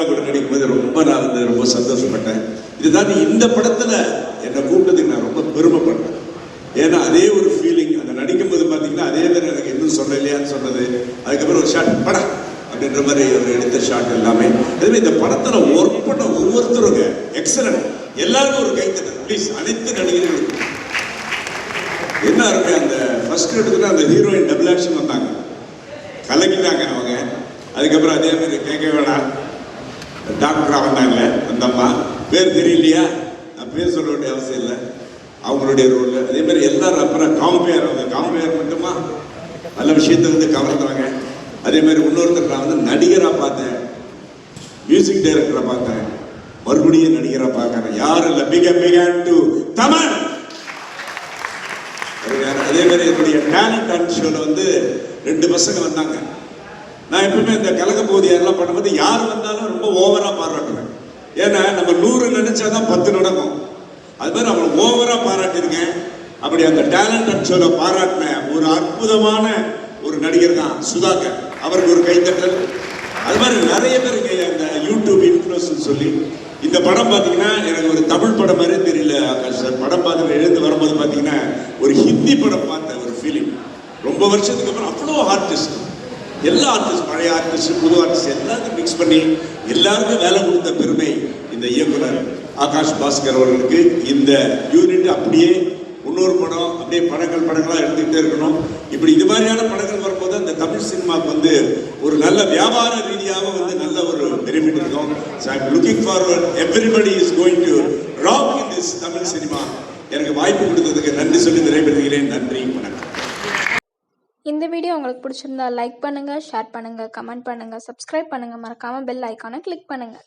எல்லாம் கூட நடிக்கும்போது ரொம்ப சந்தோஷப்பட்டேன். இதுதான் இந்த படத்துல என்னை கூப்பிட்டதுக்கு நான் ரொம்ப பெருமைப்படுறேன். ஏன்னா அதே ஒரு ஃபீலிங் அந்த நடிக்கும்போது பார்த்தீங்கன்னா அதே மாதிரி எனக்கு இன்னும் சொல்ல இல்லையான்னு சொன்னது. அதுக்கப்புறம் ஒரு ஷாட் படம் அப்படின்ற மாதிரி அவர் எடுத்த ஷாட் எல்லாமே. அதுவே இந்த படத்துல ஒர்க் பண்ண ஒவ்வொருத்தருங்க எக்ஸலன்ட். எல்லாருக்கும் ஒரு கைத்தட்டல் ப்ளீஸ். அனைத்து நடிகர்களுக்கும் என்ன அருமை. அந்த ஃபர்ஸ்ட் எடுத்துட்டு அந்த ஹீரோயின் டபுள் ஆக்ஷன் வந்தாங்க, கலக்கிட்டாங்க அவங்க. அதுக்கப்புறம் அதே மாதிரி கேட்க வேணாம், டாக்டரா வந்தாங்க அந்த அம்மா. பேர் தெரியலையா, நான் பேர் சொல்ல வேண்டிய அவசியம் இல்லை, அவங்களுடைய ரோல். அதே மாதிரி எல்லாரும் அப்புறம் காம்பேர் மட்டுமா நல்ல விஷயத்த கவர்ந்தாங்க. அதே மாதிரி இன்னொருத்தர் நான் நடிகராக பார்த்தேன், மியூசிக் டைரக்டரை பார்த்தேன், மறுபடியும் நடிகராக பார்க்கறேன். யார் இல்லை, பிகன் டு தமிழ். அதே மாதிரி என்னுடைய டேலண்ட் அண்ட் ஷோல 2 பசங்க வந்தாங்க. நான் எப்பவுமே இந்த கலக்க போது யாரெல்லாம் பண்ணும்போது யார் வந்தாலும் ரொம்ப ஓவரா பாராட்டுவேன். ஏன்னா நம்ம 100 நினைச்சாதான் 10 நடக்கும். அது மாதிரி அவங்க ஓவரா பாராட்டிருக்கேன். அப்படி அந்த டேலண்ட் அண்ட் ஷோல பாராட்டின ஒரு அற்புதமான ஒரு நடிகர் தான் சுதாகர். அவருக்கு ஒரு கைத்தட்டல். அது மாதிரி நிறைய பேருக்கு அந்த யூடியூப் இன்ஃப்ளூயன்ஸ் சொல்லி இந்த படம் பார்த்தீங்கன்னா எனக்கு ஒரு தமிழ் படம் மாதிரி தெரியல ஆகாஷ் சார். படம் பார்த்து எழுந்து வரும்போது பார்த்தீங்கன்னா ஒரு ஹிந்தி படம் பார்த்த ஒரு ஃபீலிங். ரொம்ப வருஷத்துக்கு அப்புறம் அவ்வளோ ஆர்டிஸ்ட், எல்லா ஆர்டிஸ்ட், பழைய ஆர்டிஸ்ட், புது ஆர்டிஸ்ட் எல்லாத்தையும் மிக்ஸ் பண்ணி எல்லாருக்கும் வேலை கொடுத்த பெருமை இந்த இயக்குனர் ஆகாஷ் பாஸ்கர் அவர்களுக்கு. இந்த யூனிட் அப்படியே இன்னொரு படம் அப்படியே படங்களா எடுத்துக்கிட்டே இருக்கணும். இப்படி இது மாதிரியான படங்கள் வரும்போது அந்த தமிழ் சினிமாவுக்கு ஒரு நல்ல வியாபார ரீதியாக நல்ல ஒரு பெனிஃபிட் இருக்கும். So I'm looking forward. Everybody is going to rock in this Tamil cinema. எனக்கு வாய்ப்பு கொடுத்ததுக்கு நன்றி சொல்லி நிறைவேற்றுகிறேன். நன்றி, வணக்கம். இந்த வீடியோ உங்களுக்கு பிடிச்சிருந்தா லைக் பண்ணுங்க, ஷேர் பண்ணுங்க, கமெண்ட் பண்ணுங்க, சப்ஸ்கிரைப் பண்ணுங்க, மறக்காம பெல் ஐகானை கிளிக் பண்ணுங்க.